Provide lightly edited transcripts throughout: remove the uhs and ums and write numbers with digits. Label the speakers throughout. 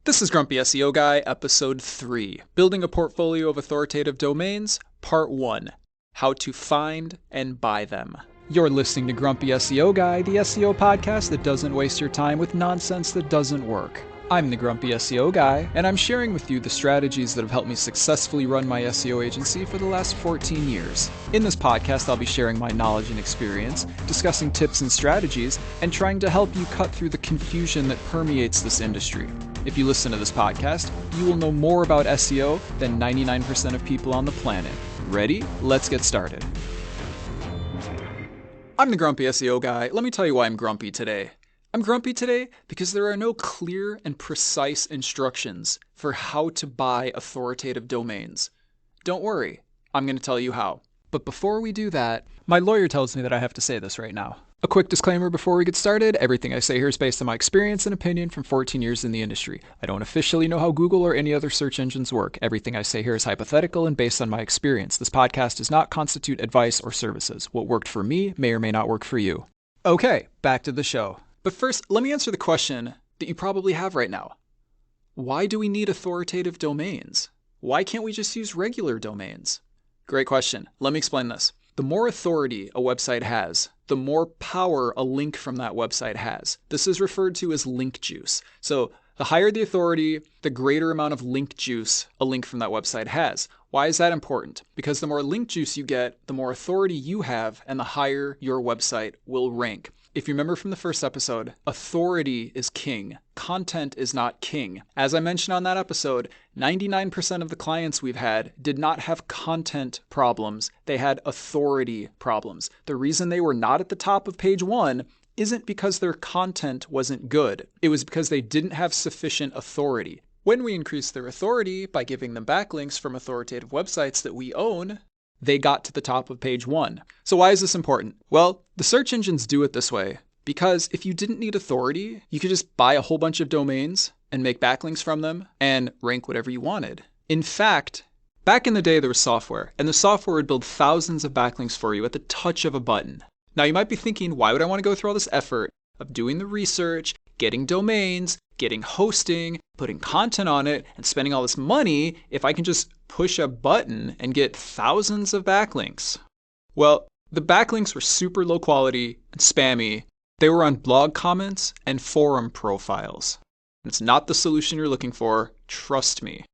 Speaker 1: This is Grumpy SEO Guy, Episode 3, Building a Portfolio of Authoritative Domains, Part 1, How to Find and Buy Them. You're listening to Grumpy SEO Guy, the SEO podcast that doesn't waste your time with nonsense that doesn't work. I'm the Grumpy SEO Guy, and I'm sharing with you the strategies that have helped me successfully run my SEO agency for the last 14 years. In this podcast, I'll be sharing my knowledge and experience, discussing tips and strategies, and trying to help you cut through the confusion that permeates this industry. If you listen to this podcast, you will know more about SEO than 99% of people on the planet. Ready? Let's get started. I'm the Grumpy SEO Guy. Let me tell you why I'm grumpy today. I'm grumpy today because there are no clear and precise instructions for how to buy authoritative domains. Don't worry, I'm going to tell you how. But before we do that, my lawyer tells me that I have to say this right now. A quick disclaimer before we get started, everything I say here is based on my experience and opinion from 14 years in the industry. I don't officially know how Google or any other search engines work. Everything I say here is hypothetical and based on my experience. This podcast does not constitute advice or services. What worked for me may or may not work for you. Okay, back to the show. But first, let me answer the question that you probably have right now. Why do we need authoritative domains? Why can't we just use regular domains? Great question. Let me explain this. The more authority a website has, the more power a link from that website has. This is referred to as link juice. So the higher the authority, the greater amount of link juice a link from that website has. Why is that important? Because the more link juice you get, the more authority you have, and the higher your website will rank. If you remember from the first episode, authority is king. Content is not king. As I mentioned on that episode, 99% of the clients we've had did not have content problems. They had authority problems. The reason they were not at the top of page 1 isn't because their content wasn't good. It was because they didn't have sufficient authority. When we increased their authority by giving them backlinks from authoritative websites that we own, they got to the top of page 1. So why is this important? Well, the search engines do it this way because if you didn't need authority, you could just buy a whole bunch of domains and make backlinks from them and rank whatever you wanted. In fact, back in the day, there was software, and the software would build thousands of backlinks for you at the touch of a button. Now, you might be thinking, why would I want to go through all this effort of doing the research, getting domains, getting hosting, putting content on it, and spending all this money if I can just push a button and get thousands of backlinks? Well, the backlinks were super low quality and spammy. They were on blog comments and forum profiles. It's not the solution you're looking for, trust me.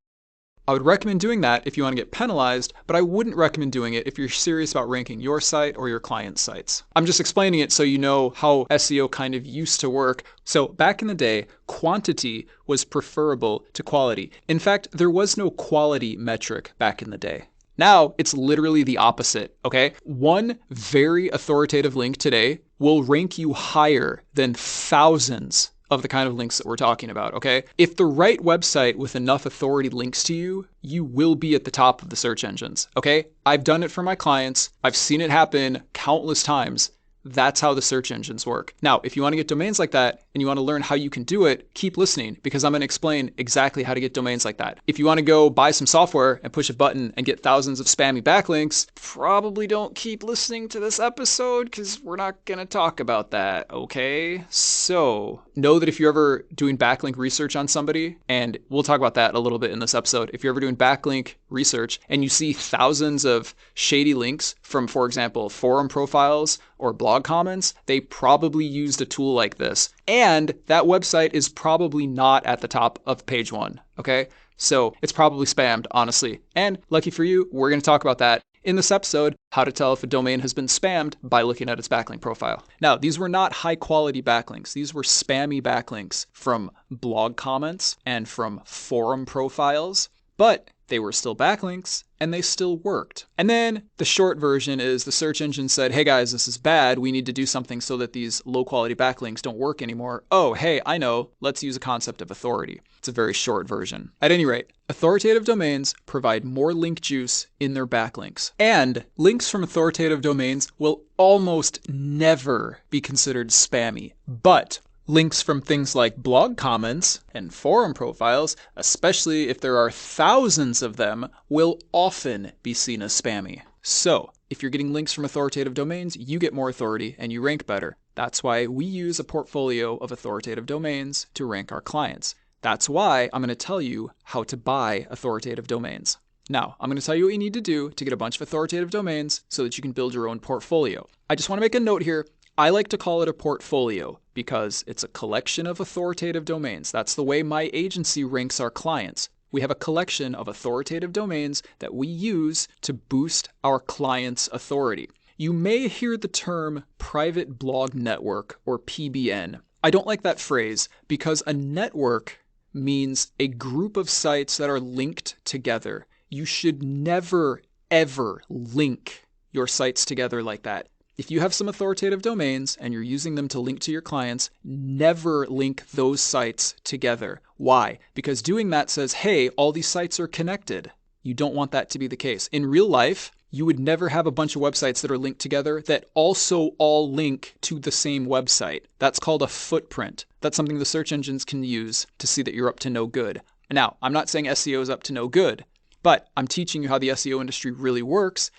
Speaker 1: I would recommend doing that if you want to get penalized, but I wouldn't recommend doing it if you're serious about ranking your site or your client's sites. I'm just explaining it so you know how SEO kind of used to work. So back in the day, quantity was preferable to quality. In fact, there was no quality metric back in the day. Now it's literally the opposite, okay? One very authoritative link today will rank you higher than thousands of the kind of links that we're talking about, okay? If the right website with enough authority links to you, you will be at the top of the search engines, okay? I've done it for my clients. I've seen it happen countless times. That's how the search engines work. Now, if you want to get domains like that and you want to learn how you can do it, keep listening because I'm going to explain exactly how to get domains like that. If you want to go buy some software and push a button and get thousands of spammy backlinks, probably don't keep listening to this episode because we're not going to talk about that, okay? So know that if you're ever doing backlink research on somebody, and we'll talk about that a little bit in this episode, if you're ever doing backlink research and you see thousands of shady links from, for example, forum profiles or blog comments, they probably used a tool like this. And that website is probably not at the top of page 1, okay? So it's probably spammed, honestly. And lucky for you, we're going to talk about that in this episode, how to tell if a domain has been spammed by looking at its backlink profile. Now, these were not high quality backlinks. These were spammy backlinks from blog comments and from forum profiles, but they were still backlinks and they still worked. And then the short version is the search engine said, hey guys, this is bad. We need to do something so that these low quality backlinks don't work anymore. Oh, hey, I know. Let's use a concept of authority. It's a very short version. At any rate, authoritative domains provide more link juice in their backlinks. And links from authoritative domains will almost never be considered spammy. But links from things like blog comments and forum profiles, especially if there are thousands of them, will often be seen as spammy. So, if you're getting links from authoritative domains, you get more authority and you rank better. That's why we use a portfolio of authoritative domains to rank our clients. That's why I'm going to tell you how to buy authoritative domains. Now, I'm going to tell you what you need to do to get a bunch of authoritative domains so that you can build your own portfolio. I just want to make a note here. I like to call it a portfolio because it's a collection of authoritative domains. That's the way my agency ranks our clients. We have a collection of authoritative domains that we use to boost our clients' authority. You may hear the term private blog network or PBN. I don't like that phrase because a network means a group of sites that are linked together. You should never, ever link your sites together like that. If you have some authoritative domains and you're using them to link to your clients, never link those sites together. Why? Because doing that says, hey, all these sites are connected. You don't want that to be the case. In real life, you would never have a bunch of websites that are linked together that also all link to the same website. That's called a footprint. That's something the search engines can use to see that you're up to no good. Now, I'm not saying SEO is up to no good, but I'm teaching you how the SEO industry really works.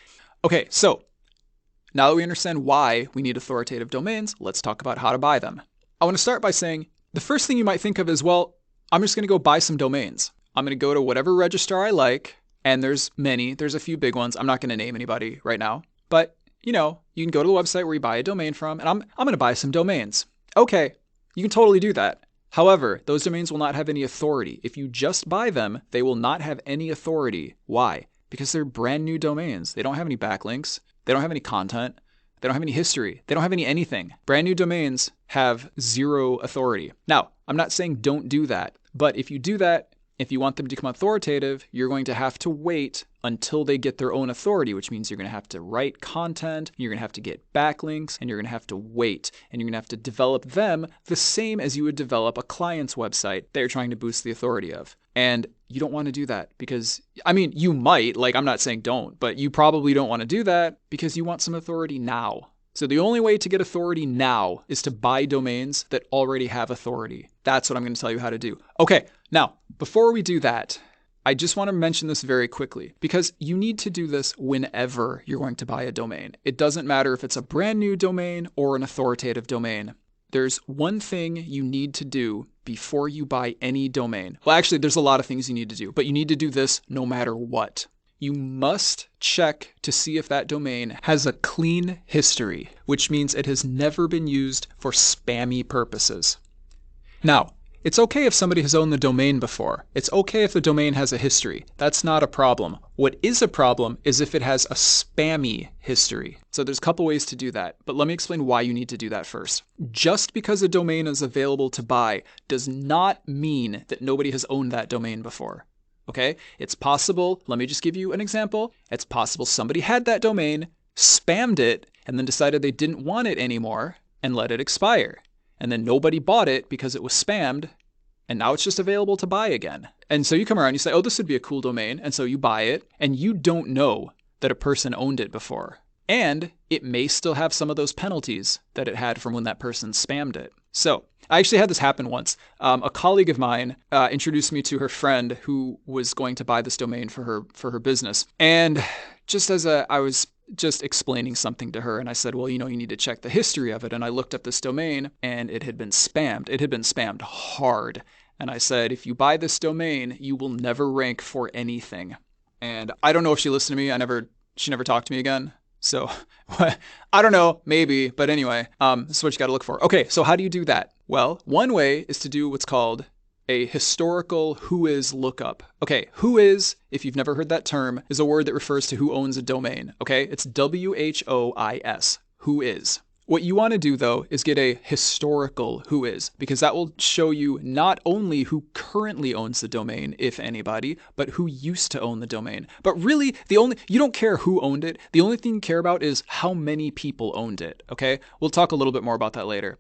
Speaker 1: Okay, so now that we understand why we need authoritative domains, let's talk about how to buy them. I want to start by saying the first thing you might think of is, well, I'm just going to go buy some domains. I'm going to go to whatever registrar I like, and there's many. There's a few big ones. I'm not going to name anybody right now, but you can go to the website where you buy a domain from, and I'm going to buy some domains. Okay, you can totally do that. However, those domains will not have any authority. If you just buy them, they will not have any authority. Why? Because they're brand new domains. They don't have any backlinks. They don't have any content. They don't have any history. They don't have any anything. Brand new domains have zero authority. Now, I'm not saying don't do that, but if you do that, if you want them to become authoritative, you're going to have to wait until they get their own authority, which means you're going to have to write content, you're going to have to get backlinks, and you're going to have to wait, and you're going to have to develop them the same as you would develop a client's website that you're trying to boost the authority of. And you don't want to do that because, you might, I'm not saying don't, but you probably don't want to do that because you want some authority now. So the only way to get authority now is to buy domains that already have authority. That's what I'm going to tell you how to do. Okay, now, before we do that, I just want to mention this very quickly because you need to do this whenever you're going to buy a domain. It doesn't matter if it's a brand new domain or an authoritative domain. There's one thing you need to do before you buy any domain. Well, actually, there's a lot of things you need to do, but you need to do this no matter what. You must check to see if that domain has a clean history, which means it has never been used for spammy purposes. Now, it's okay if somebody has owned the domain before. It's okay if the domain has a history. That's not a problem. What is a problem is if it has a spammy history. So there's a couple ways to do that, but let me explain why you need to do that first. Just because a domain is available to buy does not mean that nobody has owned that domain before. Okay, it's possible, let me just give you an example. It's possible somebody had that domain, spammed it, and then decided they didn't want it anymore and let it expire. And then nobody bought it because it was spammed, and now it's just available to buy again. And so you come around, you say, oh, this would be a cool domain. And so you buy it, and you don't know that a person owned it before. And it may still have some of those penalties that it had from when that person spammed it. So I actually had this happen once. A colleague of mine introduced me to her friend who was going to buy this domain for her business. And just as I was just explaining something to her, and I said, well, you need to check the history of it. And I looked up this domain, and it had been spammed. It had been spammed hard. And I said, if you buy this domain, you will never rank for anything. And I don't know if she listened to me. She never talked to me again. So I don't know, maybe, but anyway, this is what you got to look for. Okay, so how do you do that? Well, one way is to do what's called a historical whois lookup. Okay, whois, if you've never heard that term, is a word that refers to who owns a domain. Okay, it's WHOIS, whois. What you want to do, though, is get a historical whois, because that will show you not only who currently owns the domain, if anybody, but who used to own the domain. But really, you don't care who owned it. The only thing you care about is how many people owned it, okay? We'll talk a little bit more about that later.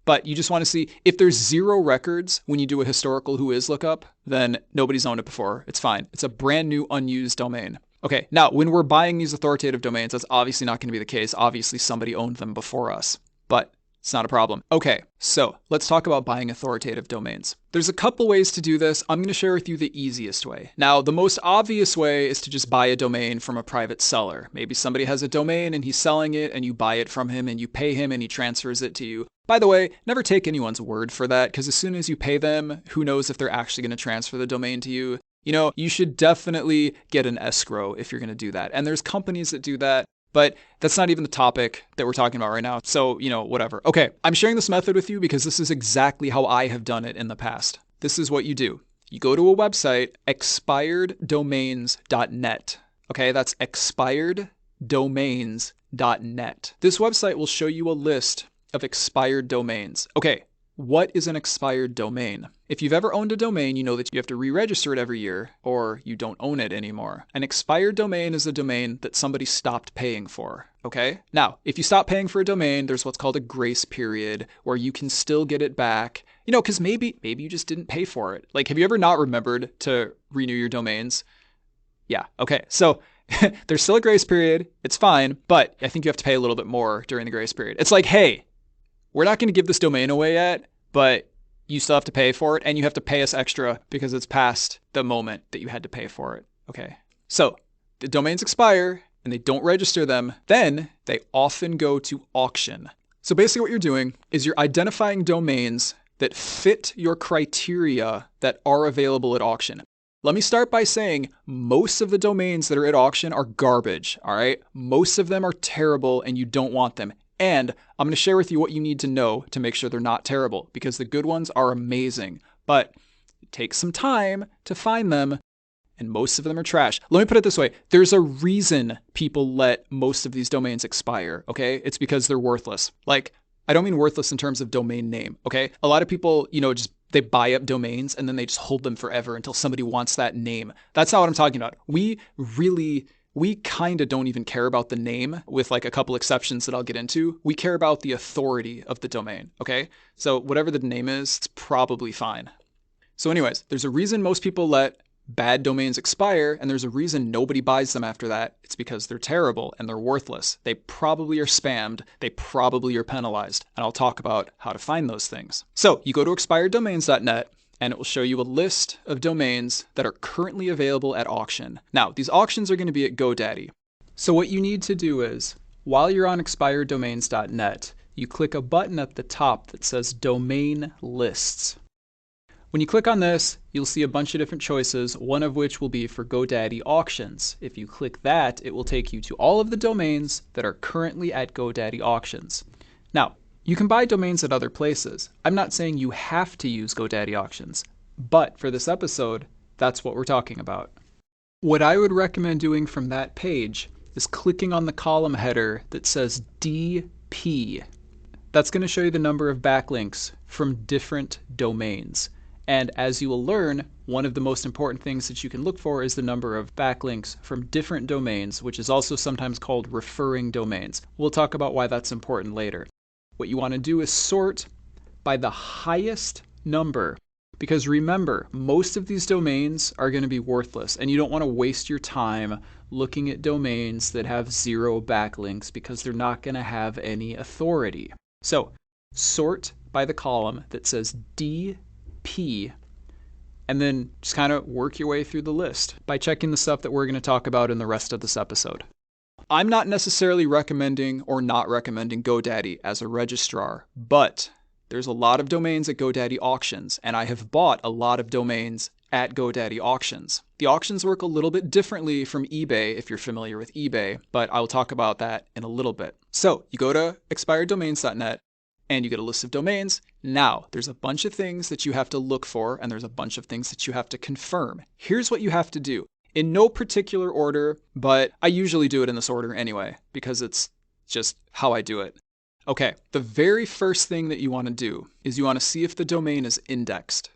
Speaker 1: But you just want to see if there's zero records when you do a historical whois lookup, then nobody's owned it before. It's fine. It's a brand new unused domain. Okay, now when we're buying these authoritative domains, that's obviously not going to be the case. Obviously somebody owned them before us. But It's not a problem. Okay, so let's talk about buying authoritative domains. There's a couple ways to do this. I'm going to share with you the easiest way. Now, the most obvious way is to just buy a domain from a private seller. Maybe somebody has a domain and he's selling it and you buy it from him and you pay him and he transfers it to you. By the way, never take anyone's word for that, because as soon as you pay them, who knows if they're actually going to transfer the domain to you. You know, you should definitely get an escrow if you're going to do that. And there's companies that do that. But that's not even the topic that we're talking about right now. So, whatever. Okay, I'm sharing this method with you because this is exactly how I have done it in the past. This is what you do. You go to a website, expireddomains.net. Okay, that's expireddomains.net. This website will show you a list of expired domains. Okay, what is an expired domain? If you've ever owned a domain, you know that you have to re-register it every year, or you don't own it anymore. An expired domain is a domain that somebody stopped paying for, okay? Now, if you stop paying for a domain, there's what's called a grace period, where you can still get it back, because maybe you just didn't pay for it. Like, have you ever not remembered to renew your domains? Yeah, okay, so there's still a grace period, it's fine, but I think you have to pay a little bit more during the grace period. It's like, hey, we're not going to give this domain away yet, but you still have to pay for it, and you have to pay us extra because it's past the moment that you had to pay for it. Okay. So the domains expire and they don't register them. Then they often go to auction. So basically what you're doing is you're identifying domains that fit your criteria that are available at auction. Let me start by saying most of the domains that are at auction are garbage. All right. Most of them are terrible and you don't want them. And I'm going to share with you what you need to know to make sure they're not terrible, because the good ones are amazing, but it takes some time to find them, and most of them are trash. Let me put it this way. There's a reason people let most of these domains expire, okay? It's because they're worthless. Like, I don't mean worthless in terms of domain name, okay? A lot of people, they buy up domains and then they just hold them forever until somebody wants that name. That's not what I'm talking about. We kind of don't even care about the name, with like a couple exceptions that I'll get into. We care about the authority of the domain, okay? So whatever the name is, it's probably fine. So anyways, there's a reason most people let bad domains expire, and there's a reason nobody buys them after that. It's because they're terrible and they're worthless. They probably are spammed. They probably are penalized. And I'll talk about how to find those things. So you go to expireddomains.net, and it will show you a list of domains that are currently available at auction. Now, these auctions are going to be at GoDaddy. So what you need to do is, while you're on expireddomains.net, you click a button at the top that says Domain Lists. When you click on this, you'll see a bunch of different choices, one of which will be for GoDaddy auctions. If you click that, it will take you to all of the domains that are currently at GoDaddy auctions. Now, you can buy domains at other places. I'm not saying you have to use GoDaddy auctions, but for this episode, that's what we're talking about. What I would recommend doing from that page is clicking on the column header that says DP. That's going to show you the number of backlinks from different domains. And as you will learn, one of the most important things that you can look for is the number of backlinks from different domains, which is also sometimes called referring domains. We'll talk about why that's important later. What you want to do is sort by the highest number, because remember, most of these domains are going to be worthless, and you don't want to waste your time looking at domains that have 0 backlinks because they're not going to have any authority. So sort by the column that says DP, and then just kind of work your way through the list by checking the stuff that we're going to talk about in the rest of this episode. I'm not necessarily recommending or not recommending GoDaddy as a registrar, but there's a lot of domains at GoDaddy auctions, and I have bought a lot of domains at GoDaddy auctions. The auctions work a little bit differently from eBay if you're familiar with eBay, but I'll talk about that in a little bit. So you go to expireddomains.net and you get a list of domains. Now, there's a bunch of things that you have to look for, and there's a bunch of things that you have to confirm. Here's what you have to do. In no particular order, but I usually do it in this order anyway, because it's just how I do it. Okay, the very first thing that you want to do is you want to see if the domain is indexed.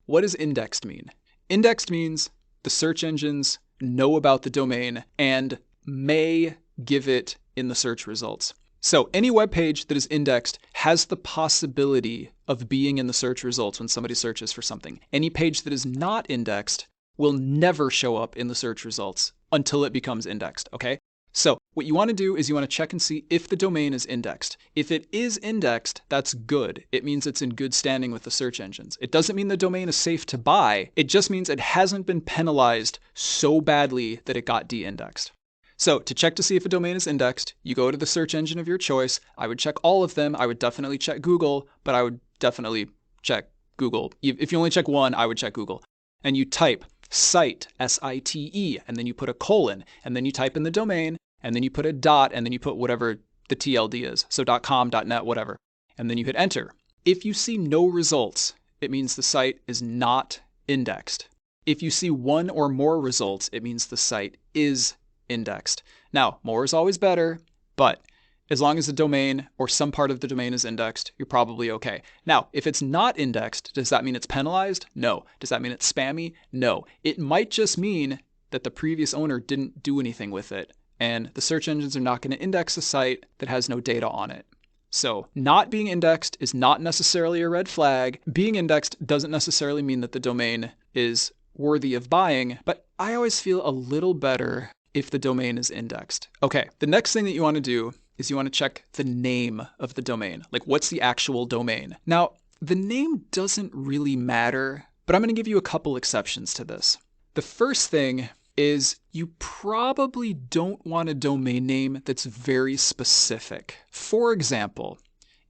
Speaker 1: What does indexed mean? Indexed means the search engines know about the domain and may give it in the search results. So any web page that is indexed has the possibility of being in the search results when somebody searches for something. Any page that is not indexed will never show up in the search results until it becomes indexed, okay? So what you want to do is you want to check and see if the domain is indexed. If it is indexed, that's good. It means it's in good standing with the search engines. It doesn't mean the domain is safe to buy. It just means it hasn't been penalized so badly that it got de-indexed. So to check to see if a domain is indexed, you go to the search engine of your choice. I would check all of them. I would definitely check Google, but I would definitely check Google. If you only check one, I would check Google. And you type site, S-I-T-E, and then you put a colon, and then you type in the domain, and then you put a dot, and then you put whatever the TLD is. So .com, .net, whatever. And then you hit enter. If you see no results, it means the site is not indexed. If you see one or more results, it means the site is indexed. Now, more is always better, but as long as the domain or some part of the domain is indexed, you're probably okay. Now, if it's not indexed, does that mean it's penalized? No. Does that mean it's spammy? No. It might just mean that the previous owner didn't do anything with it, and the search engines are not going to index a site that has no data on it. So not being indexed is not necessarily a red flag. Being indexed doesn't necessarily mean that the domain is worthy of buying, but I always feel a little better if the domain is indexed. Okay, the next thing that you want to do is you want to check the name of the domain. Like, what's the actual domain? Now, the name doesn't really matter, but I'm going to give you a couple exceptions to this. The first thing is you probably don't want a domain name that's very specific. For example,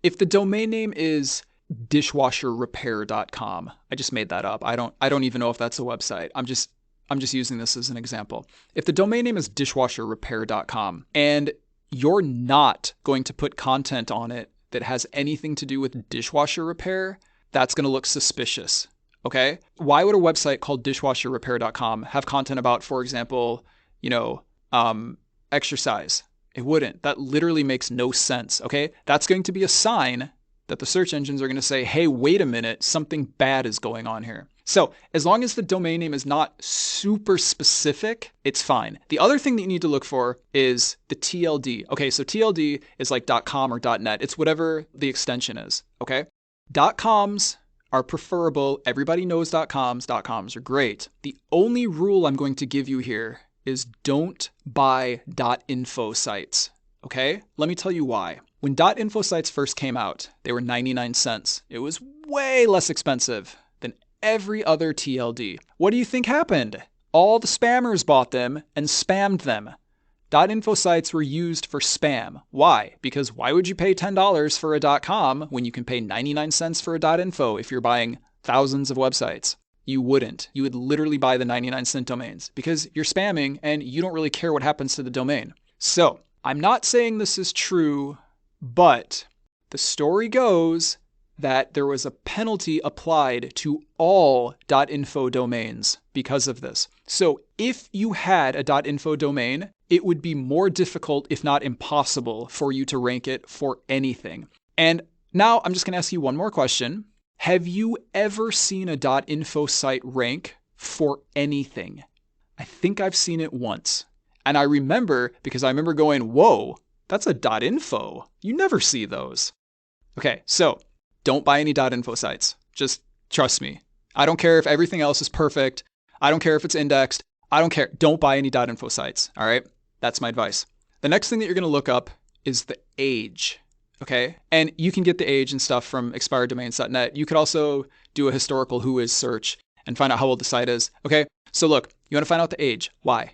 Speaker 1: if the domain name is dishwasherrepair.com, I just made that up. I don't even know if that's a website. I'm just using this as an example. If the domain name is dishwasherrepair.com and you're not going to put content on it that has anything to do with dishwasher repair, that's going to look suspicious. Okay? Why would a website called dishwasherrepair.com have content about, for example, exercise? It wouldn't. That literally makes no sense. Okay? That's going to be a sign that the search engines are going to say, hey, wait a minute, something bad is going on here. So as long as the domain name is not super specific, it's fine. The other thing that you need to look for is the TLD. Okay, so TLD is like .com or .net. It's whatever the extension is, okay? .coms are preferable. Everybody knows .coms. .coms are great. The only rule I'm going to give you here is don't buy .info sites, okay? Let me tell you why. When .info sites first came out, they were 99 cents. It was way less expensive than every other TLD. What do you think happened? All the spammers bought them and spammed them. .info sites were used for spam. Why? Because why would you pay $10 for a .com when you can pay 99 cents for a .info if you're buying thousands of websites? You wouldn't. You would literally buy the 99-cent domains because you're spamming and you don't really care what happens to the domain. So I'm not saying this is true, but the story goes that there was a penalty applied to all .info domains because of this. So if you had a .info domain, it would be more difficult, if not impossible, for you to rank it for anything. And now I'm just going to ask you one more question. Have you ever seen a .info site rank for anything? I think I've seen it once. And I remember because I remember going, whoa, that's a .info. You never see those. Okay, so don't buy any .info sites. Just trust me. I don't care if everything else is perfect. I don't care if it's indexed. I don't care. Don't buy any .info sites. All right? That's my advice. The next thing that you're going to look up is the age. Okay? And you can get the age and stuff from expireddomains.net. You could also do a historical whois search and find out how old the site is. Okay? So look, you want to find out the age. Why?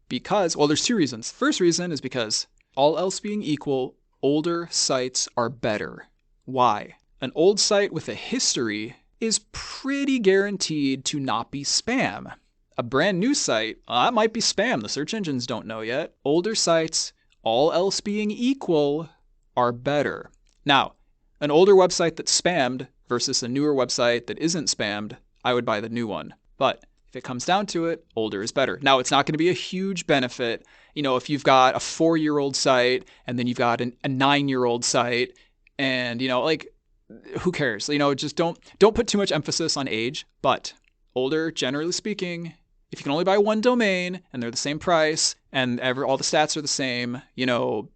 Speaker 1: Because, well, there's two reasons. First reason is because all else being equal, older sites are better. Why? An old site with a history is pretty guaranteed to not be spam. A brand new site, that might be spam. The search engines don't know yet. Older sites, all else being equal, are better. Now, an older website that's spammed versus a newer website that isn't spammed, I would buy the new one. But if it comes down to it, older is better. Now, it's not going to be a huge benefit. You know, if you've got a 4-year-old site and then you've got a 9-year-old site and, you know, like, who cares? You know, just don't put too much emphasis on age, but older, generally speaking, if you can only buy one domain and they're the same price and all the stats are the same, you know,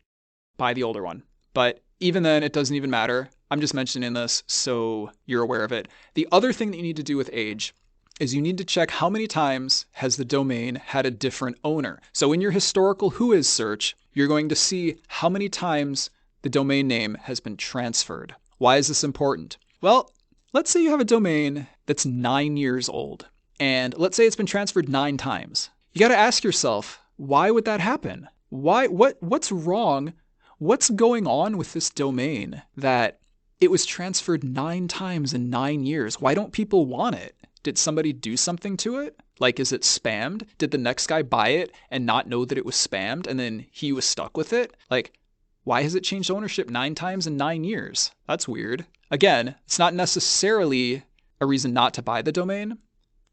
Speaker 1: buy the older one. But even then, it doesn't even matter. I'm just mentioning this so you're aware of it. The other thing that you need to do with age is you need to check how many times has the domain had a different owner. So in your historical whois search, you're going to see how many times the domain name has been transferred. Why is this important? Well, let's say you have a domain that's 9 years old, and let's say it's been transferred 9 times. You got to ask yourself, why would that happen? What's wrong? What's going on with this domain that it was transferred 9 times in 9 years? Why don't people want it? Did somebody do something to it? Like, is it spammed? Did the next guy buy it and not know that it was spammed and then he was stuck with it? Like, why has it changed ownership 9 times in 9 years? That's weird. Again, it's not necessarily a reason not to buy the domain,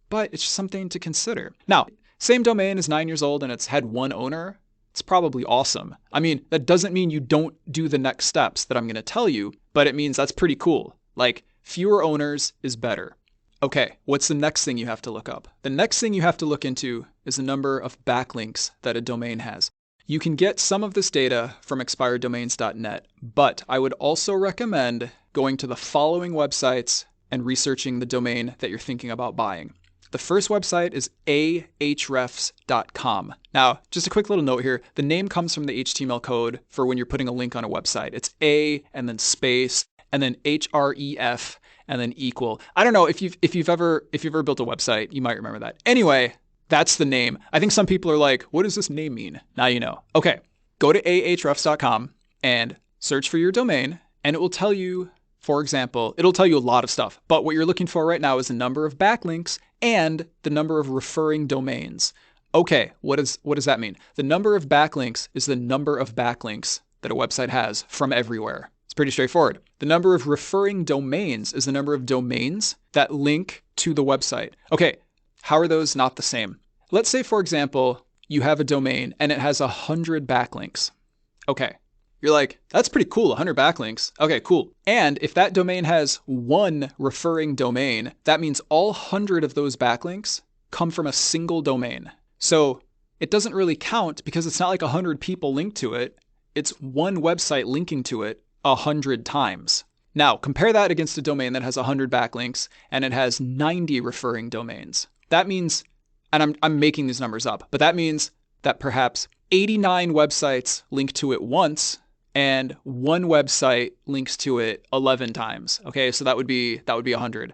Speaker 1: but it's just something to consider. Now, same domain is 9 years old and it's had one owner. It's probably awesome. I mean, that doesn't mean you don't do the next steps that I'm going to tell you, but it means that's pretty cool. Like, fewer owners is better. Okay, what's the next thing you have to look up? The next thing you have to look into is the number of backlinks that a domain has. You can get some of this data from expireddomains.net, but I would also recommend going to the following websites and researching the domain that you're thinking about buying. The first website is ahrefs.com. Now, just a quick little note here. The name comes from the HTML code for when you're putting a link on a website. It's A and then space and then href and then equal. I don't know if you've ever built a website, you might remember that. Anyway, that's the name. I think some people are like, what does this name mean? Now you know. Okay, go to ahrefs.com and search for your domain, and it will tell you, for example, it'll tell you a lot of stuff. But what you're looking for right now is the number of backlinks and the number of referring domains. Okay, what does that mean? The number of backlinks is the number of backlinks that a website has from everywhere. Pretty straightforward. The number of referring domains is the number of domains that link to the website. Okay, how are those not the same? Let's say, for example, you have a domain and it has 100 backlinks. Okay, you're like, that's pretty cool, 100 backlinks. Okay, cool. And if that domain has one referring domain, that means all 100 of those backlinks come from a single domain. So it doesn't really count because it's not like 100 people link to it. It's one website linking to it 100 times. Now, compare that against a domain that has 100 backlinks and it has 90 referring domains. That means, and I'm making these numbers up, but that means that perhaps 89 websites link to it once and one website links to it 11 times. Okay, so that would be 100.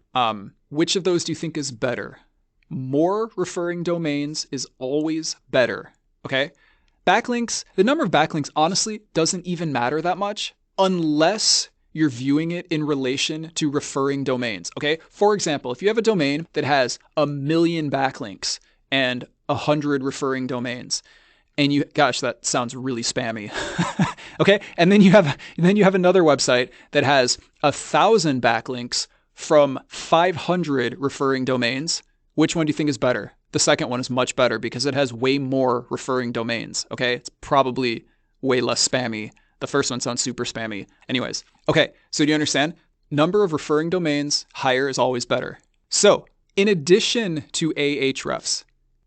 Speaker 1: Which of those do you think is better? More referring domains is always better. Okay? Backlinks, the number of backlinks honestly doesn't even matter that much, unless you're viewing it in relation to referring domains, okay? For example, if you have a domain that has 1 million backlinks and 100 referring domains, and gosh, that sounds really spammy, okay? And then you have another website that has 1,000 backlinks from 500 referring domains. Which one do you think is better? The second one is much better because it has way more referring domains, okay? It's probably way less spammy. The first one sounds super spammy. Anyways, okay, so do you understand? Number of referring domains, higher is always better. So in addition to Ahrefs,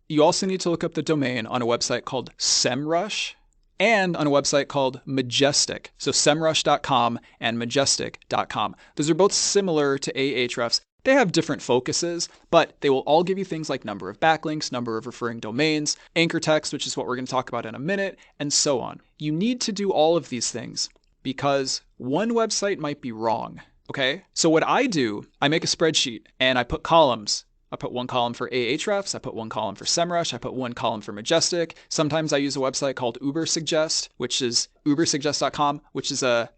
Speaker 1: you also need to look up the domain on a website called SEMrush and on a website called Majestic. So semrush.com and majestic.com. Those are both similar to Ahrefs. They have different focuses, but they will all give you things like number of backlinks, number of referring domains, anchor text, which is what we're going to talk about in a minute, and so on. You need to do all of these things because one website might be wrong, okay? So what I do, I make a spreadsheet and I put columns. I put one column for Ahrefs, I put one column for SEMrush, I put one column for Majestic. Sometimes I use a website called Ubersuggest, which is ubersuggest.com, which is an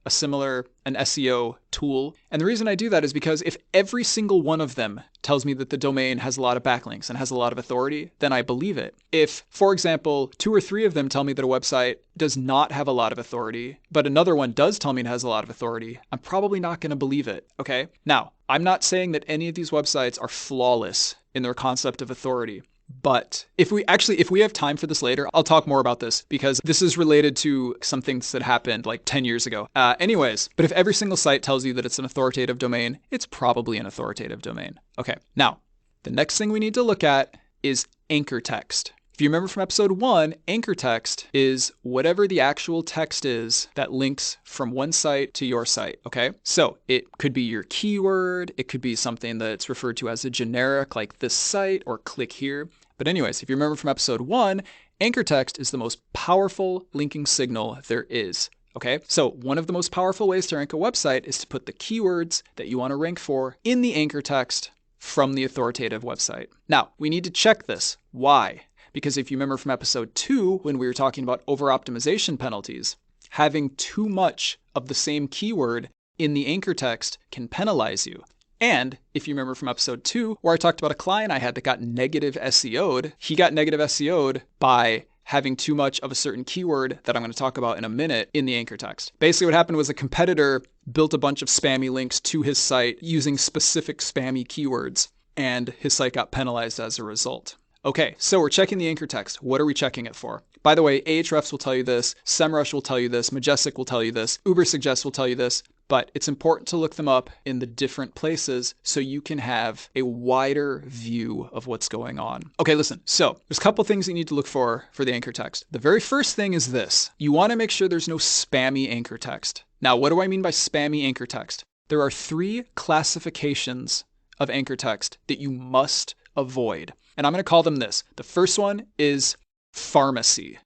Speaker 1: SEO tool. And the reason I do that is because if every single one of them tells me that the domain has a lot of backlinks and has a lot of authority, then I believe it. If, for example, 2 or 3 of them tell me that a website does not have a lot of authority, but another one does tell me it has a lot of authority, I'm probably not going to believe it, okay? Now, I'm not saying that any of these websites are flawless in their concept of authority. But if we have time for this later, I'll talk more about this because this is related to some things that happened like 10 years ago. Anyways, but if every single site tells you that it's an authoritative domain, it's probably an authoritative domain. Okay, now, the next thing we need to look at is anchor text. If you remember from episode 1, anchor text is whatever the actual text is that links from one site to your site, okay? So it could be your keyword, it could be something that's referred to as a generic like this site or click here. But anyways, if you remember from episode 1, anchor text is the most powerful linking signal there is. Okay, so one of the most powerful ways to rank a website is to put the keywords that you want to rank for in the anchor text from the authoritative website. Now, we need to check this. Why? Because if you remember from episode 2, when we were talking about over-optimization penalties, having too much of the same keyword in the anchor text can penalize you. And if you remember from episode 2, where I talked about a client I had that got negative SEO'd, he got negative SEO'd by having too much of a certain keyword that I'm going to talk about in a minute in the anchor text. Basically what happened was a competitor built a bunch of spammy links to his site using specific spammy keywords, and his site got penalized as a result. Okay, so we're checking the anchor text. What are we checking it for? By the way, Ahrefs will tell you this, SEMrush will tell you this, Majestic will tell you this, Ubersuggest will tell you this, but it's important to look them up in the different places so you can have a wider view of what's going on. Okay, listen, so there's a couple things you need to look for the anchor text. The very first thing is this. You want to make sure there's no spammy anchor text. Now, what do I mean by spammy anchor text? There are 3 classifications of anchor text that you must avoid. And I'm going to call them this. The first one is pharmacy.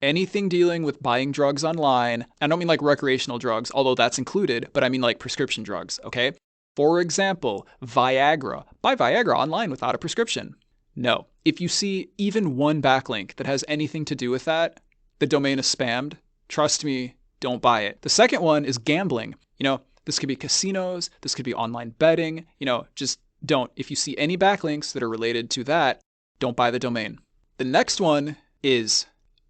Speaker 1: Anything dealing with buying drugs online. I don't mean like recreational drugs, although that's included, but I mean like prescription drugs, okay? For example, Viagra. Buy Viagra online without a prescription. No. If you see even one backlink that has anything to do with that, the domain is spammed. Trust me, don't buy it. The second one is gambling. This could be casinos, this could be online betting, just don't. If you see any backlinks that are related to that, don't buy the domain. The next one is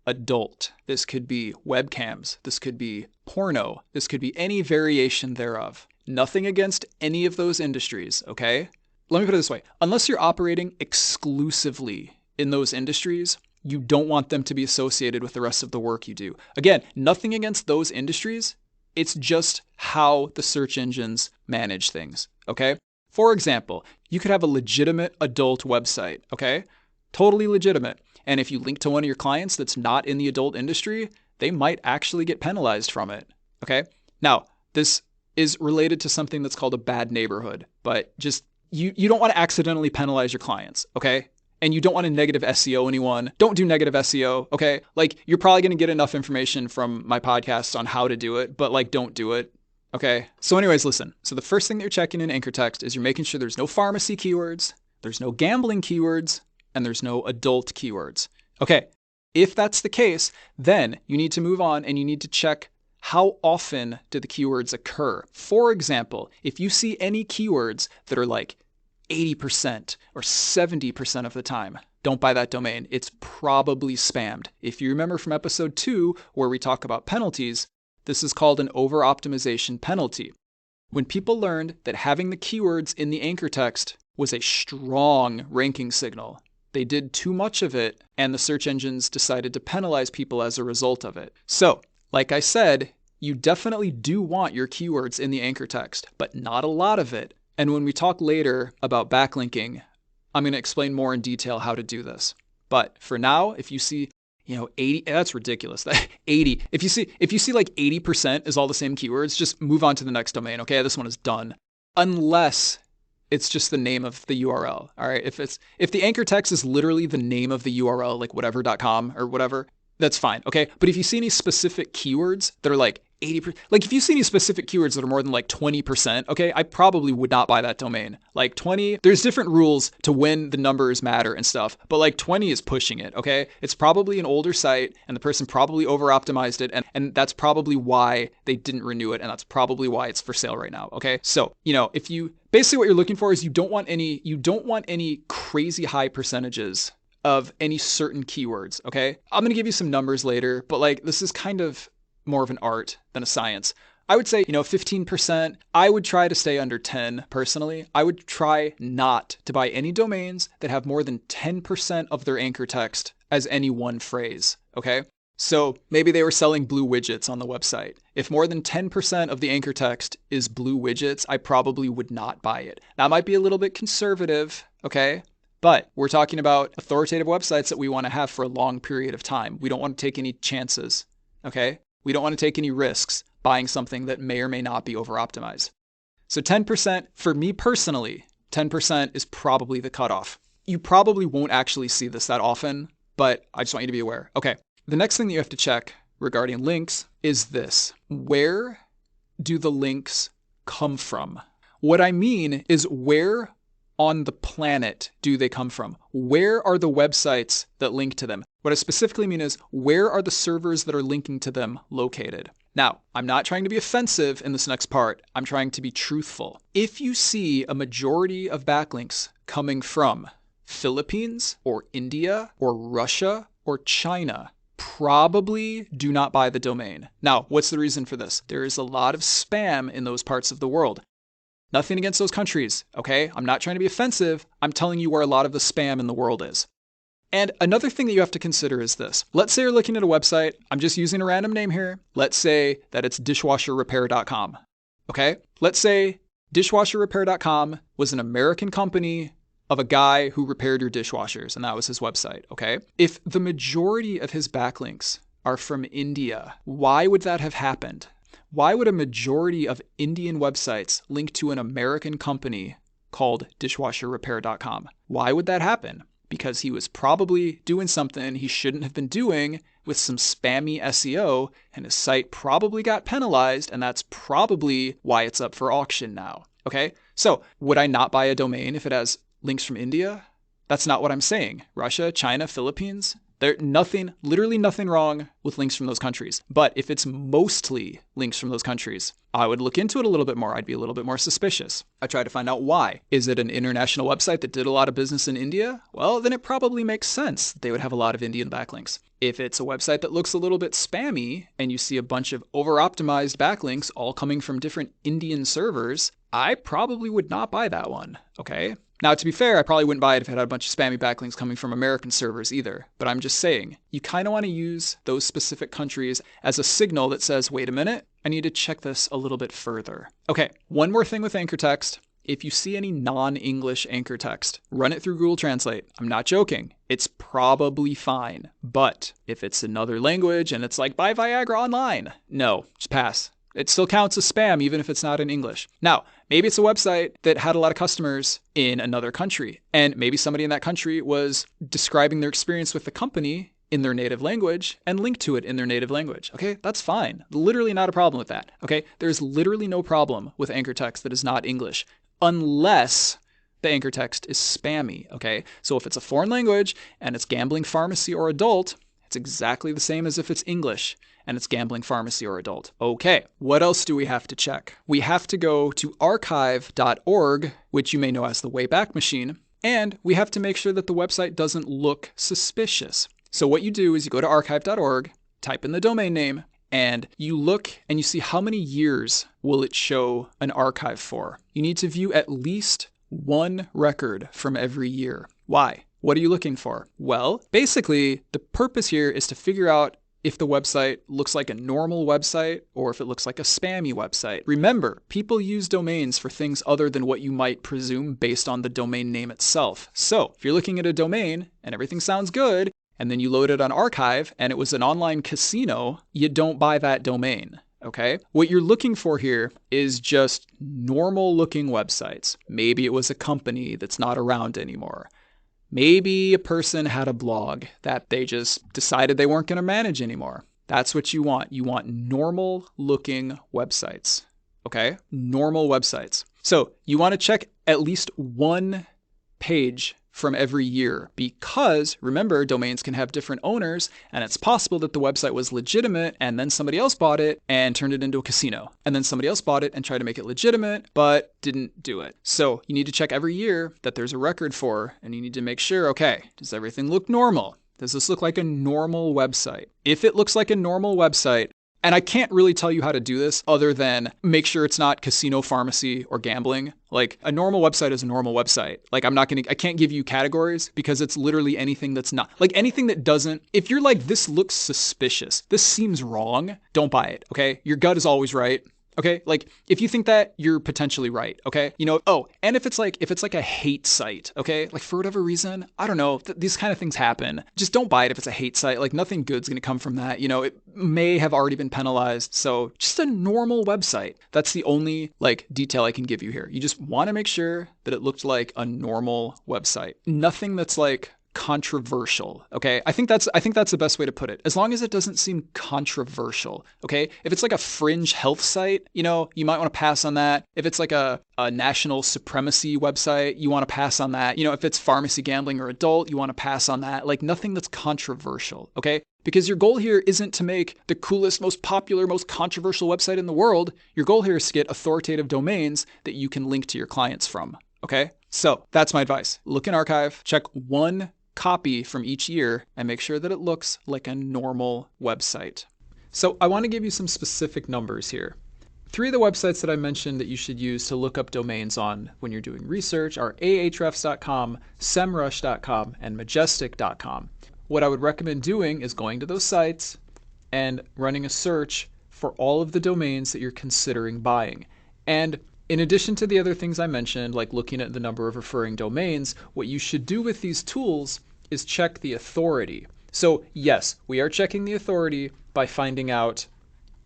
Speaker 1: adult. This could be webcams. This could be porno. This could be any variation thereof. Nothing against any of those industries, okay? Let me put it this way. Unless you're operating exclusively in those industries, you don't want them to be associated with the rest of the work you do. Again, nothing against those industries. It's just how the search engines manage things, okay? For example, you could have a legitimate adult website, okay? Totally legitimate. And if you link to one of your clients that's not in the adult industry, they might actually get penalized from it, okay? Now, this is related to something that's called a bad neighborhood, but just you don't want to accidentally penalize your clients, okay? And you don't want to negative SEO anyone. Don't do negative SEO, okay? Like, you're probably going to get enough information from my podcast on how to do it, but like, don't do it. Okay, so anyways, listen. So the first thing that you're checking in anchor text is you're making sure there's no pharmacy keywords, there's no gambling keywords, and there's no adult keywords. Okay, if that's the case, then you need to move on and you need to check how often do the keywords occur. For example, if you see any keywords that are like 80% or 70% of the time, don't buy that domain. It's probably spammed. If you remember from episode 2, where we talk about penalties, this is called an over-optimization penalty. When people learned that having the keywords in the anchor text was a strong ranking signal, they did too much of it, and the search engines decided to penalize people as a result of it. So, like I said, you definitely do want your keywords in the anchor text, but not a lot of it. And when we talk later about backlinking, I'm going to explain more in detail how to do this. But for now, if you see 80, that's ridiculous. That 80. If you see like 80% is all the same keywords, just move on to the next domain. Okay, this one is done. Unless it's just the name of the URL. All right. If the anchor text is literally the name of the URL, like whatever.com or whatever, that's fine. Okay. But if you see any specific keywords that are like 80%, like if you see any specific keywords that are more than like 20%, okay, I probably would not buy that domain. Like 20, there's different rules to when the numbers matter and stuff, but like 20 is pushing it, okay? It's probably an older site and the person probably over-optimized it, and that's probably why they didn't renew it, and that's probably why it's for sale right now, okay? So, if you, basically what you're looking for is you don't want any crazy high percentages of any certain keywords, okay? I'm gonna give you some numbers later, but like this is kind of more of an art than a science. I would say, 15%. I would try to stay under 10 personally. I would try not to buy any domains that have more than 10% of their anchor text as any one phrase, okay? So maybe they were selling blue widgets on the website. If more than 10% of the anchor text is blue widgets, I probably would not buy it. That might be a little bit conservative, okay? But we're talking about authoritative websites that we want to have for a long period of time. We don't want to take any chances, okay? We don't want to take any risks buying something that may or may not be over-optimized. So 10%, for me personally, 10% is probably the cutoff. You probably won't actually see this that often, but I just want you to be aware. Okay, the next thing that you have to check regarding links is this. Where do the links come from? What I mean is, where on the planet do they come from? Where are the websites that link to them? What I specifically mean is, where are the servers that are linking to them located? Now, I'm not trying to be offensive in this next part. I'm trying to be truthful. If you see a majority of backlinks coming from Philippines or India or Russia or China, probably do not buy the domain. Now, what's the reason for this? There is a lot of spam in those parts of the world. Nothing against those countries, okay? I'm not trying to be offensive. I'm telling you where a lot of the spam in the world is. And another thing that you have to consider is this. Let's say you're looking at a website. I'm just using a random name here. Let's say that it's dishwasherrepair.com, okay? Let's say dishwasherrepair.com was an American company of a guy who repaired your dishwashers, and that was his website, okay? If the majority of his backlinks are from India, why would that have happened? Why would a majority of Indian websites link to an American company called dishwasherrepair.com? Why would that happen? Because he was probably doing something he shouldn't have been doing with some spammy SEO, and his site probably got penalized, and that's probably why it's up for auction now, okay? So would I not buy a domain if it has links from India? That's not what I'm saying. Russia, China, Philippines, there's literally nothing wrong with links from those countries. But if it's mostly links from those countries, I would look into it a little bit more. I'd be a little bit more suspicious. I try to find out why. Is it an international website that did a lot of business in India? Well, then it probably makes sense that they would have a lot of Indian backlinks. If it's a website that looks a little bit spammy and you see a bunch of over-optimized backlinks all coming from different Indian servers, I probably would not buy that one, okay? Now, to be fair, I probably wouldn't buy it if it had a bunch of spammy backlinks coming from American servers either. But I'm just saying, you kind of want to use those specific countries as a signal that says, wait a minute, I need to check this a little bit further. Okay, one more thing with anchor text. If you see any non-English anchor text, run it through Google Translate. I'm not joking. It's probably fine. But if it's another language and it's like, buy Viagra online, no, just pass. It still counts as spam even if it's not in English. Now, maybe it's a website that had a lot of customers in another country, and maybe somebody in that country was describing their experience with the company in their native language and linked to it in their native language. Okay, that's fine. Literally not a problem with that. Okay, there's literally no problem with anchor text that is not English, unless the anchor text is spammy. Okay, so if it's a foreign language and it's gambling, pharmacy, or adult, it's exactly the same as if it's English and it's gambling, pharmacy, or adult. Okay, what else do we have to check? We have to go to archive.org, which you may know as the Wayback Machine, and we have to make sure that the website doesn't look suspicious. So what you do is you go to archive.org, type in the domain name, and you look and you see how many years will it show an archive for. You need to view at least one record from every year. Why? What are you looking for? Well, basically, the purpose here is to figure out if the website looks like a normal website or if it looks like a spammy website. Remember, people use domains for things other than what you might presume based on the domain name itself. So if you're looking at a domain and everything sounds good, and then you load it on Archive and it was an online casino, you don't buy that domain. Okay? What you're looking for here is just normal looking websites. Maybe it was a company that's not around anymore. Maybe a person had a blog that they just decided they weren't going to manage anymore. That's what you want. You want normal looking websites. Okay? Normal websites. So you want to check at least one page from every year, because remember, domains can have different owners, and it's possible that the website was legitimate and then somebody else bought it and turned it into a casino, and then somebody else bought it and tried to make it legitimate but didn't do it. So you need to check every year that there's a record for, and you need to make sure, okay, does everything look normal? Does this look like a normal website? If it looks like a normal website, and I can't really tell you how to do this other than make sure it's not casino, pharmacy, or gambling. Like, a normal website is a normal website. Like, I can't give you categories because it's literally anything that's not, like anything that doesn't, if you're like, this looks suspicious, this seems wrong, don't buy it, okay? Your gut is always right. Okay, like if you think that, you're potentially right. Okay, oh, and if it's like a hate site, okay, like for whatever reason, I don't know, these kind of things happen. Just don't buy it if it's a hate site. Like nothing good's gonna come from that. It may have already been penalized. So just a normal website. That's the only like detail I can give you here. You just want to make sure that it looked like a normal website. Nothing that's like controversial. Okay, I think that's the best way to put it. As long as it doesn't seem controversial. Okay, if it's like a fringe health site, you might want to pass on that. If it's like a national supremacy website, you want to pass on that. If it's pharmacy, gambling, or adult, you want to pass on that. Like nothing that's controversial. Okay, because your goal here isn't to make the coolest, most popular, most controversial website in the world. Your goal here is to get authoritative domains that you can link to your clients from. Okay, so that's my advice. Look in archive, check one copy from each year, and make sure that it looks like a normal website. So I want to give you some specific numbers here. 3 of the websites that I mentioned that you should use to look up domains on when you're doing research are ahrefs.com, semrush.com, and majestic.com. What I would recommend doing is going to those sites and running a search for all of the domains that you're considering buying. And in addition to the other things I mentioned, like looking at the number of referring domains, what you should do with these tools is check the authority. So yes, we are checking the authority by finding out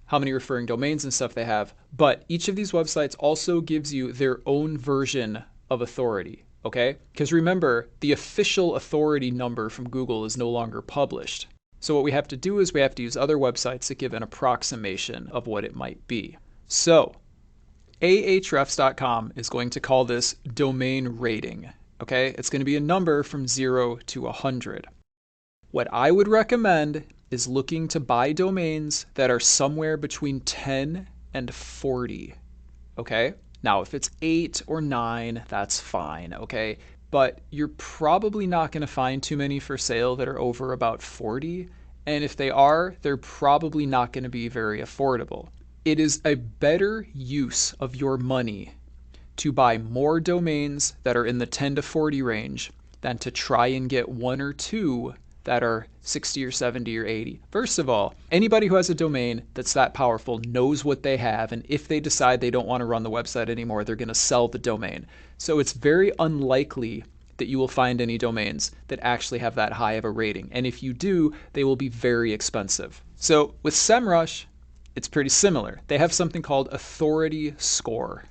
Speaker 1: how many referring domains and stuff they have, but each of these websites also gives you their own version of authority, okay? Because remember, the official authority number from Google is no longer published. So what we have to do is we have to use other websites to give an approximation of what it might be. So ahrefs.com is going to call this domain rating, okay? It's going to be a number from 0 to 100. What I would recommend is looking to buy domains that are somewhere between 10 and 40, okay? Now, if it's 8 or 9, that's fine, okay? But you're probably not going to find too many for sale that are over about 40, and if they are, they're probably not going to be very affordable. It is a better use of your money to buy more domains that are in the 10 to 40 range than to try and get 1 or 2 that are 60 or 70 or 80. First of all, anybody who has a domain that's that powerful knows what they have, and if they decide they don't want to run the website anymore, they're going to sell the domain. So it's very unlikely that you will find any domains that actually have that high of a rating. And if you do, they will be very expensive. So with SEMrush, it's pretty similar. They have something called authority score.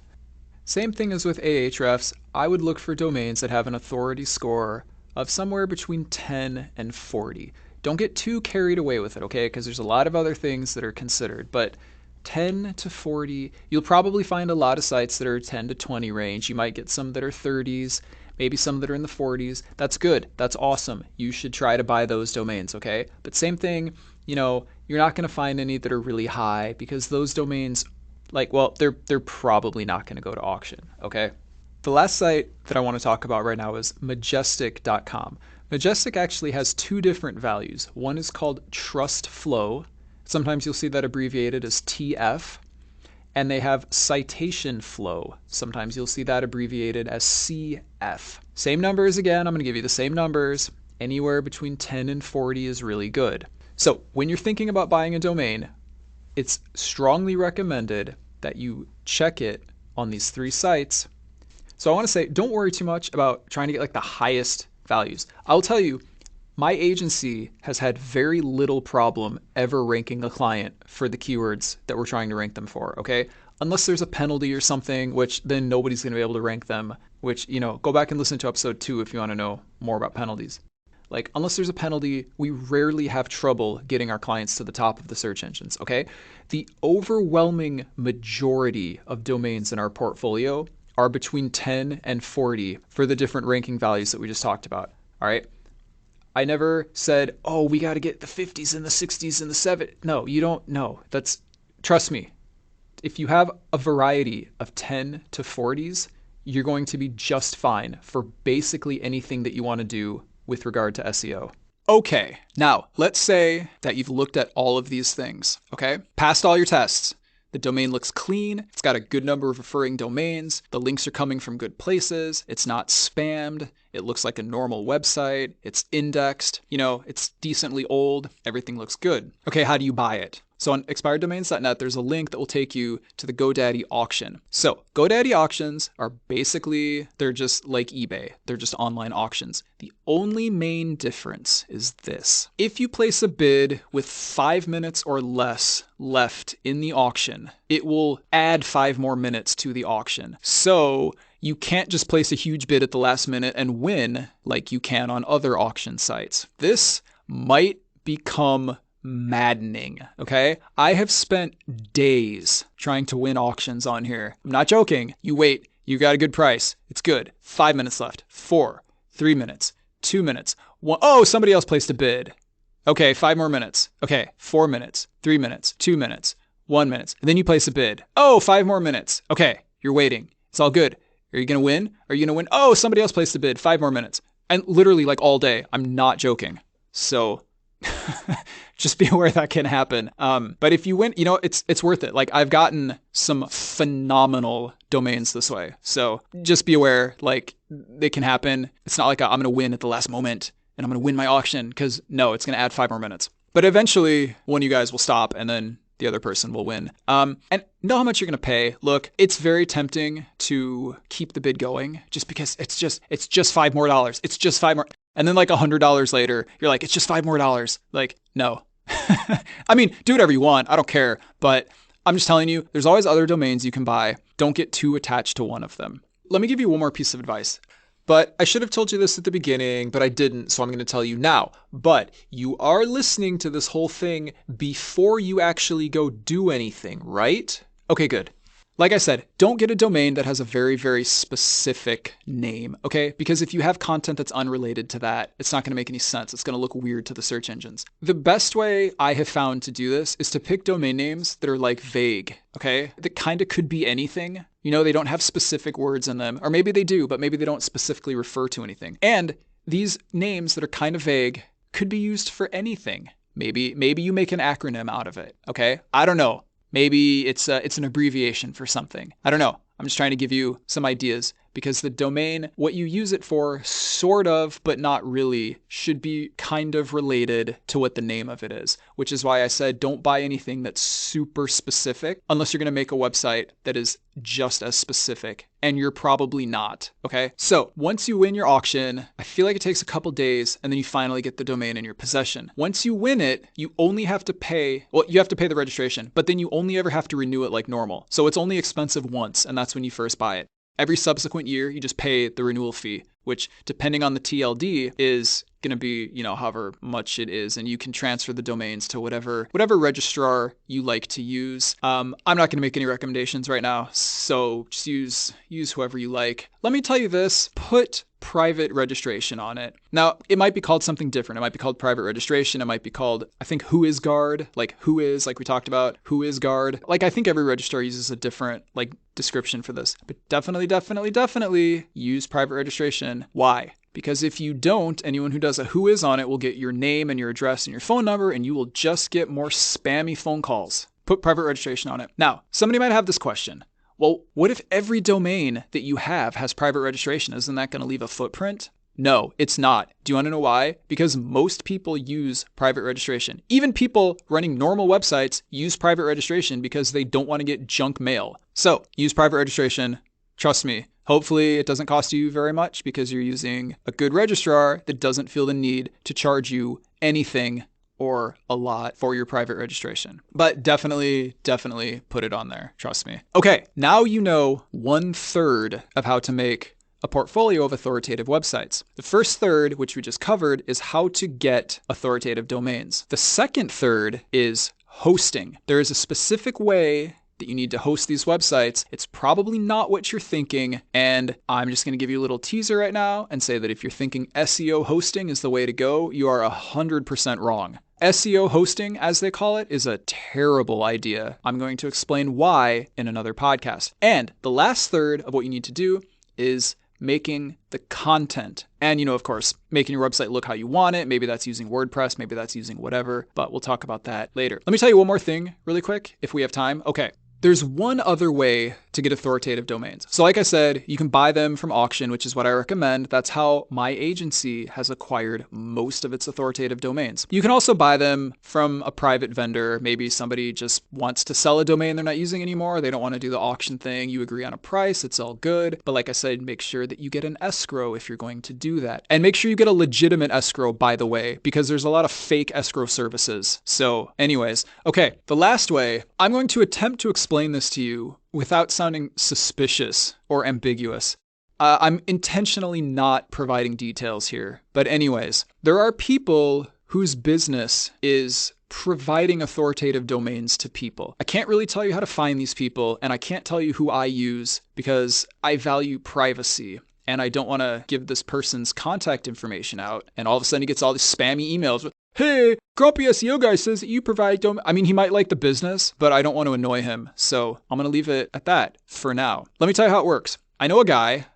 Speaker 1: Same thing as with Ahrefs. I would look for domains that have an authority score of somewhere between 10 and 40. Don't get too carried away with it, okay? Because there's a lot of other things that are considered, but 10 to 40, you'll probably find a lot of sites that are 10 to 20 range. You might get some that are 30s, maybe some that are in the 40s. That's good. That's awesome. You should try to buy those domains, okay? But same thing, you're not going to find any that are really high because those domains, they're probably not going to go to auction, okay? The last site that I want to talk about right now is majestic.com. Majestic actually has 2 different values. One is called trust flow. Sometimes you'll see that abbreviated as TF. And they have citation flow. Sometimes you'll see that abbreviated as CF. Same numbers again. I'm going to give you the same numbers. Anywhere between 10 and 40 is really good. So when you're thinking about buying a domain, it's strongly recommended that you check it on these 3 sites. So I want to say, don't worry too much about trying to get like the highest values. I'll tell you, my agency has had very little problem ever ranking a client for the keywords that we're trying to rank them for, okay? Unless there's a penalty or something, which then nobody's going to be able to rank them, which, go back and listen to episode 2 if you want to know more about penalties. Like, unless there's a penalty, we rarely have trouble getting our clients to the top of the search engines, okay? The overwhelming majority of domains in our portfolio are between 10 and 40 for the different ranking values that we just talked about, all right? I never said, oh, we got to get the 50s and the 60s and the 70s. No, you don't know. Trust me, if you have a variety of 10 to 40s, you're going to be just fine for basically anything that you want to do with regard to SEO. Okay, now let's say that you've looked at all of these things, okay? Passed all your tests. The domain looks clean. It's got a good number of referring domains. The links are coming from good places. It's not spammed. It looks like a normal website. It's indexed. It's decently old. Everything looks good. Okay, how do you buy it? So on expireddomains.net, there's a link that will take you to the GoDaddy auction. So GoDaddy auctions are basically, they're just like eBay. They're just online auctions. The only main difference is this. If you place a bid with 5 minutes or less left in the auction, it will add 5 more minutes to the auction. So you can't just place a huge bid at the last minute and win like you can on other auction sites. This might become maddening, okay? I have spent days trying to win auctions on here. I'm not joking. You wait, you got a good price. It's good. 5 minutes left. 4, 3 minutes, 2 minutes. 1. Oh, somebody else placed a bid. Okay, 5 more minutes. Okay, 4 minutes, 3 minutes, 2 minutes, 1 minute. And then you place a bid. Oh, 5 more minutes. Okay, you're waiting. It's all good. Are you going to win? Are you going to win? Oh, somebody else placed a bid. 5 more minutes. And literally like all day. I'm not joking. So just be aware that can happen. But if you win, it's worth it. Like I've gotten some phenomenal domains this way. So just be aware, like they can happen. It's not like I'm going to win at the last moment and I'm going to win my auction, because no, it's going to add 5 more minutes. But eventually one of you guys will stop and then the other person will win. And know how much you're going to pay. Look, it's very tempting to keep the bid going just because it's just $5 more. It's just 5 more. And then like $100 later, you're like, it's just $5 more. Like, no. I mean, do whatever you want. I don't care. But I'm just telling you, there's always other domains you can buy. Don't get too attached to one of them. Let me give you one more piece of advice. But I should have told you this at the beginning, but I didn't, so I'm going to tell you now. But you are listening to this whole thing before you actually go do anything, right? Okay, good. Like I said, don't get a domain that has a very, very specific name, okay? Because if you have content that's unrelated to that, it's not going to make any sense. It's going to look weird to the search engines. The best way I have found to do this is to pick domain names that are like vague, okay? That kind of could be anything. They don't have specific words in them, or maybe they do, but maybe they don't specifically refer to anything. And these names that are kind of vague could be used for anything. Maybe you make an acronym out of it, okay? I don't know. Maybe it's an abbreviation for something. I don't know. I'm just trying to give you some ideas, because the domain, what you use it for, sort of, but not really, should be kind of related to what the name of it is, which is why I said don't buy anything that's super specific unless you're going to make a website that is just as specific, and you're probably not, okay? So once you win your auction, I feel like it takes a couple days, and then you finally get the domain in your possession. Once you win it, you only have to pay, you have to pay the registration, but then you only ever have to renew it like normal. So it's only expensive once, and that's when you first buy it. Every subsequent year, you just pay the renewal fee, which depending on the TLD is going to be, however much it is. And you can transfer the domains to whatever registrar you like to use. I'm not going to make any recommendations right now, so just use whoever you like. Let me tell you this, put private registration on it. Now, it might be called something different. It might be called private registration. It might be called, I think, WhoisGuard, like we talked about, WhoisGuard. Like, I think every registrar uses a different, description for this. But definitely use private registration. Why? Because if you don't, anyone who does a whois on it will get your name and your address and your phone number, and you will just get more spammy phone calls. Put private registration on it. Now, somebody might have this question. Well, what if every domain that you have has private registration? Isn't that going to leave a footprint? No, it's not. Do you want to know why? Because most people use private registration. Even people running normal websites use private registration because they don't want to get junk mail. So use private registration. Trust me. Hopefully it doesn't cost you very much because you're using a good registrar that doesn't feel the need to charge you anything or a lot for your private registration. But definitely put it on there. Trust me. Okay, now you know 1/3 of how to make a portfolio of authoritative websites. The first third, which we just covered, is how to get authoritative domains. The second third is hosting. There is a specific way that you need to host these websites. It's probably not what you're thinking, and I'm just going to give you a little teaser right now and say that if you're thinking SEO hosting is the way to go, you are 100% wrong. SEO hosting, as they call it, is a terrible idea. I'm going to explain why in another podcast. And the last third of what you need to do is making the content. And, of course, making your website look how you want it. Maybe that's using WordPress, maybe that's using whatever, but we'll talk about that later. Let me tell you one more thing really quick, if we have time. Okay. There's one other way to get authoritative domains. So like I said, you can buy them from auction, which is what I recommend. That's how my agency has acquired most of its authoritative domains. You can also buy them from a private vendor. Maybe somebody just wants to sell a domain they're not using anymore. They don't want to do the auction thing. You agree on a price. It's all good. But like I said, make sure that you get an escrow if you're going to do that. And make sure you get a legitimate escrow, by the way, because there's a lot of fake escrow services. So anyways, okay, the last way, I'm going to attempt to explain this to you without sounding suspicious or ambiguous. I'm intentionally not providing details here. But anyways, there are people whose business is providing authoritative domains to people. I can't really tell you how to find these people, and I can't tell you who I use because I value privacy. And I don't want to give this person's contact information out. And all of a sudden he gets all these spammy emails with, hey, Grumpy SEO guy says that you provide domain. I mean, he might like the business, but I don't want to annoy him. So I'm going to leave it at that for now. Let me tell you how it works. I know a guy.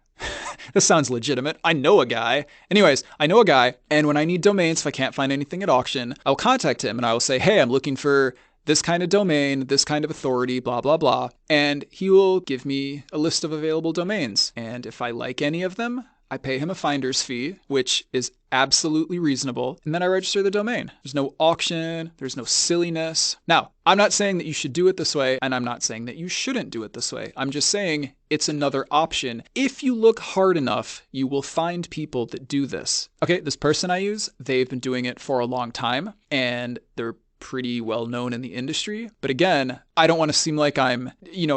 Speaker 1: This sounds legitimate. I know a guy. Anyways, I know a guy. And when I need domains, if I can't find anything at auction, I'll contact him and I will say, hey, I'm looking for this kind of domain, this kind of authority, blah, blah, blah. And he will give me a list of available domains. And if I like any of them, I pay him a finder's fee, which is absolutely reasonable. And then I register the domain. There's no auction. There's no silliness. Now, I'm not saying that you should do it this way, and I'm not saying that you shouldn't do it this way. I'm just saying it's another option. If you look hard enough, you will find people that do this. Okay, this person I use, they've been doing it for a long time, and they're pretty well known in the industry. But again, I don't want to seem like I'm,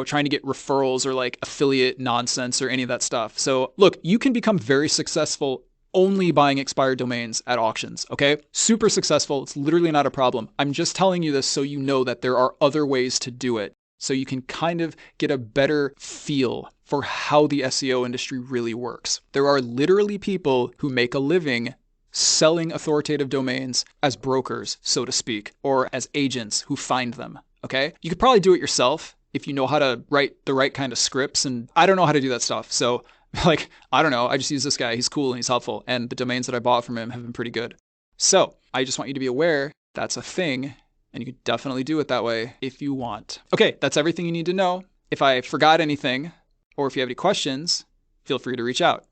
Speaker 1: trying to get referrals or like affiliate nonsense or any of that stuff. So look, you can become very successful only buying expired domains at auctions, okay? Super successful. It's literally not a problem. I'm just telling you this so you know that there are other ways to do it. So you can kind of get a better feel for how the SEO industry really works. There are literally people who make a living selling authoritative domains as brokers, so to speak, or as agents who find them, okay? You could probably do it yourself if you know how to write the right kind of scripts, and I don't know how to do that stuff. So I don't know. I just use this guy. He's cool and he's helpful, and the domains that I bought from him have been pretty good. So I just want you to be aware that's a thing, and you can definitely do it that way if you want. Okay, that's everything you need to know. If I forgot anything, or if you have any questions, feel free to reach out.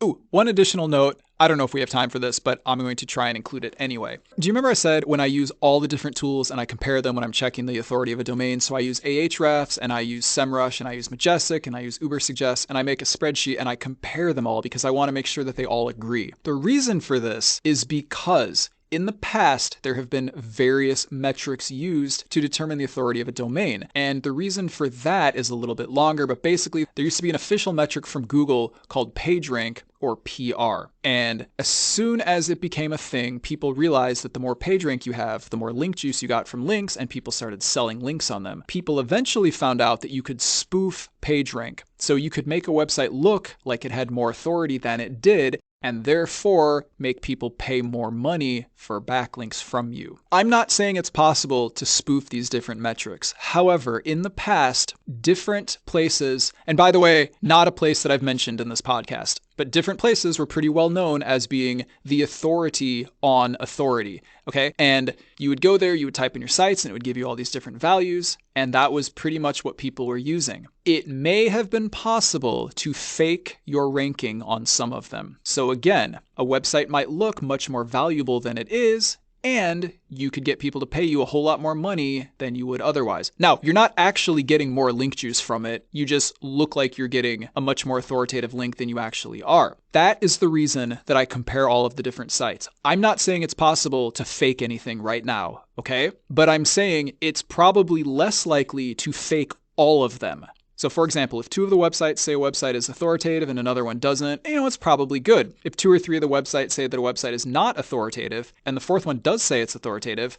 Speaker 1: Ooh, one additional note. I don't know if we have time for this, but I'm going to try and include it anyway. Do you remember I said when I use all the different tools and I compare them when I'm checking the authority of a domain? So I use Ahrefs and I use SEMrush and I use Majestic and I use Ubersuggest and I make a spreadsheet and I compare them all because I want to make sure that they all agree. The reason for this is because in the past, there have been various metrics used to determine the authority of a domain. And the reason for that is a little bit longer, but basically there used to be an official metric from Google called PageRank, or PR. And as soon as it became a thing, people realized that the more PageRank you have, the more link juice you got from links, and people started selling links on them. People eventually found out that you could spoof PageRank. So you could make a website look like it had more authority than it did, and therefore make people pay more money for backlinks from you. I'm not saying it's possible to spoof these different metrics. However, in the past, different places, and by the way, not a place that I've mentioned in this podcast, but different places were pretty well known as being the authority on authority, okay? And you would go there, you would type in your sites, and it would give you all these different values, and that was pretty much what people were using. It may have been possible to fake your ranking on some of them. So again, a website might look much more valuable than it is, and you could get people to pay you a whole lot more money than you would otherwise. Now, you're not actually getting more link juice from it. You just look like you're getting a much more authoritative link than you actually are. That is the reason that I compare all of the different sites. I'm not saying it's possible to fake anything right now, okay? But I'm saying it's probably less likely to fake all of them. So for example, if two of the websites say a website is authoritative and another one doesn't, it's probably good. If 2 or 3 of the websites say that a website is not authoritative and the 4th one does say it's authoritative,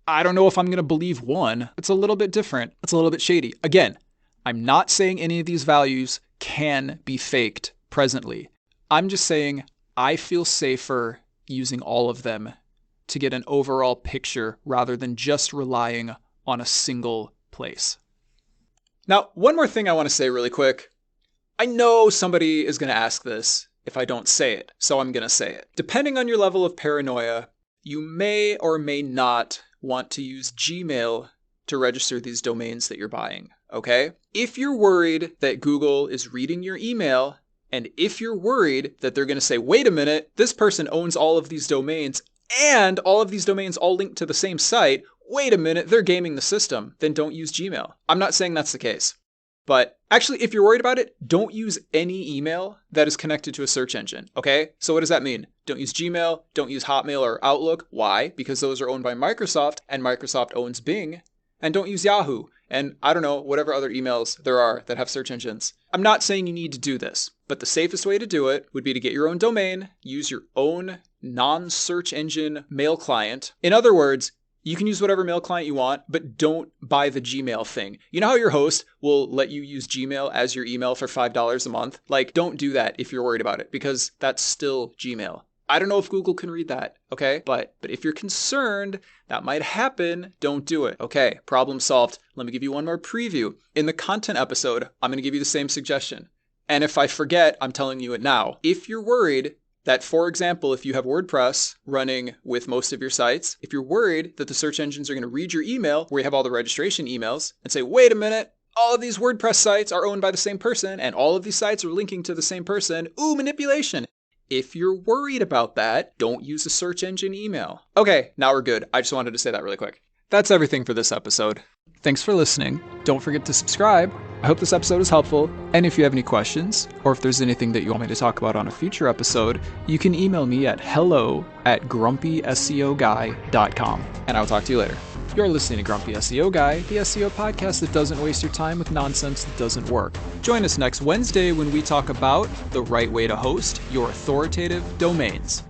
Speaker 1: I don't know if I'm going to believe one. It's a little bit different. It's a little bit shady. Again, I'm not saying any of these values can be faked presently. I'm just saying I feel safer using all of them to get an overall picture rather than just relying on a single place. Now, one more thing I want to say really quick. I know somebody is going to ask this if I don't say it, so I'm going to say it. Depending on your level of paranoia, you may or may not want to use Gmail to register these domains that you're buying, okay? If you're worried that Google is reading your email, and if you're worried that they're going to say, wait a minute, this person owns all of these domains, and all of these domains all link to the same site, wait a minute, they're gaming the system, then don't use Gmail. I'm not saying that's the case. But actually, if you're worried about it, don't use any email that is connected to a search engine, okay? So what does that mean? Don't use Gmail, don't use Hotmail or Outlook. Why? Because those are owned by Microsoft, and Microsoft owns Bing. And don't use Yahoo, and I don't know, whatever other emails there are that have search engines. I'm not saying you need to do this, but the safest way to do it would be to get your own domain, use your own non-search engine mail client. In other words, you can use whatever mail client you want, but don't buy the Gmail thing. You know how your host will let you use Gmail as your email for $5 a month? Like, don't do that if you're worried about it, because that's still Gmail. I don't know if Google can read that, okay? But if you're concerned that might happen, don't do it. Okay, problem solved. Let me give you one more preview. In the content episode, I'm going to give you the same suggestion. And if I forget, I'm telling you it now. If you're worried that, for example, if you have WordPress running with most of your sites, if you're worried that the search engines are going to read your email where you have all the registration emails and say, wait a minute, all of these WordPress sites are owned by the same person and all of these sites are linking to the same person. Ooh, manipulation. If you're worried about that, don't use a search engine email. Okay, now we're good. I just wanted to say that really quick. That's everything for this episode. Thanks for listening. Don't forget to subscribe. I hope this episode was helpful. And if you have any questions, or if there's anything that you want me to talk about on a future episode, you can email me at hello@grumpyseoguy.com. And I'll talk to you later. You're listening to Grumpy SEO Guy, the SEO podcast that doesn't waste your time with nonsense that doesn't work. Join us next Wednesday when we talk about the right way to host your authoritative domains.